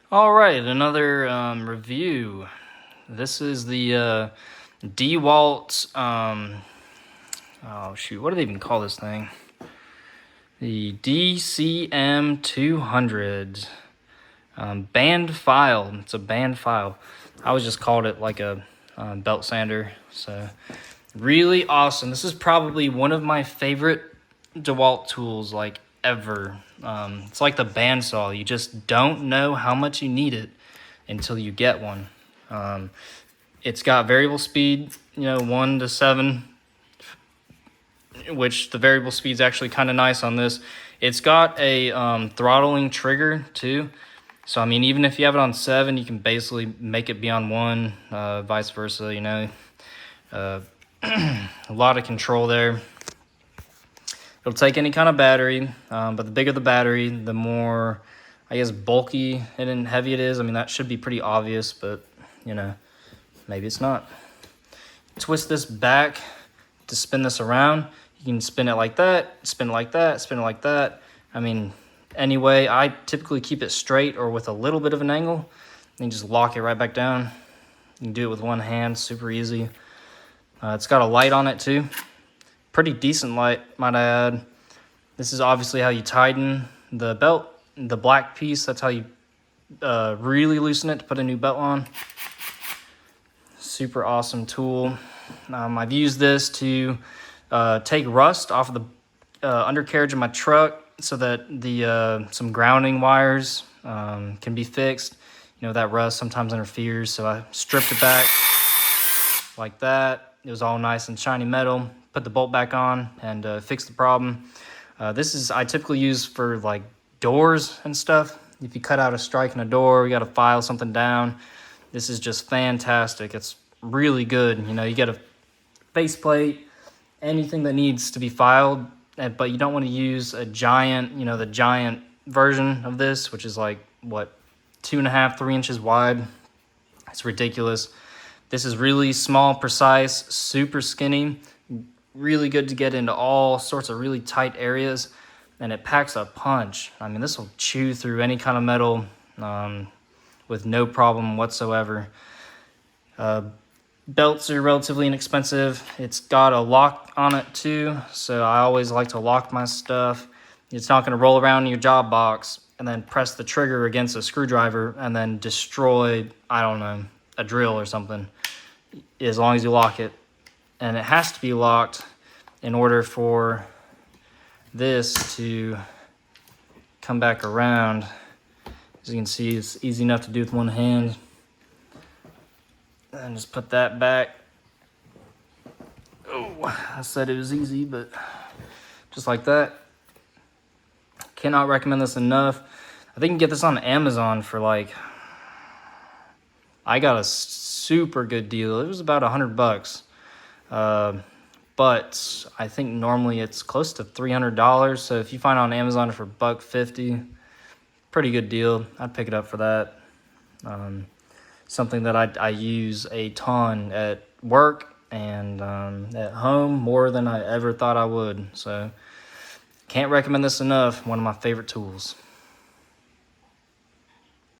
All right, another review. This is the DeWalt. Oh shoot, what do they even call this thing? The DCM 200 band file. It's a band file. I was just called it like a belt sander. So really awesome. This is probably one of my favorite DeWalt tools like ever. It's like the bandsaw. You just don't know how much you need it until you get one. It's got variable speed, 1 to 7, which the variable speed is actually kind of nice on this. It's got a throttling trigger too. So, I mean, even if you have it on 7, you can basically make it be on 1, vice versa, a lot of control there. It'll take any kind of battery, but the bigger the battery, the more, I guess, bulky and heavy it is. I mean, that should be pretty obvious, but, maybe it's not. Twist this back to spin this around. You can spin it like that, spin it like that, spin it like that. I mean, anyway, I typically keep it straight or with a little bit of an angle, and just lock it right back down. You can do it with one hand, super easy. It's got a light on it too. Pretty decent light, might I add. This is obviously how you tighten the belt, the black piece. That's how you really loosen it to put a new belt on. Super awesome tool. I've used this to take rust off of the undercarriage of my truck so that the some grounding wires can be fixed. That rust sometimes interferes, so I stripped it back like that. It was all nice and shiny metal. Put the bolt back on and fixed the problem. I typically use for like doors and stuff. If you cut out a strike in a door, you got to file something down. This is just fantastic. It's really good. You get a faceplate, anything that needs to be filed, but you don't want to use a giant, the giant version of this, which is like, what, 2.5, 3 inches wide. It's ridiculous. This is really small, precise, super skinny, really good to get into all sorts of really tight areas, and it packs a punch. I mean, this will chew through any kind of metal with no problem whatsoever. Belts are relatively inexpensive. It's got a lock on it too, so I always like to lock my stuff. It's not going to roll around in your job box and then press the trigger against a screwdriver and then destroy, I don't know, a drill or something, as long as you lock it. And it has to be locked in order for this to come back around. As you can see, it's easy enough to do with one hand. And just put that back. Oh, I said it was easy, but just like that. Cannot recommend this enough. I think you can get this on Amazon for like, I got a super good deal. It was about $100. But I think normally it's close to $300. So if you find it on Amazon for $150, pretty good deal. I'd pick it up for that. Something that I use a ton at work and at home, more than I ever thought I would. So can't recommend this enough. One of my favorite tools.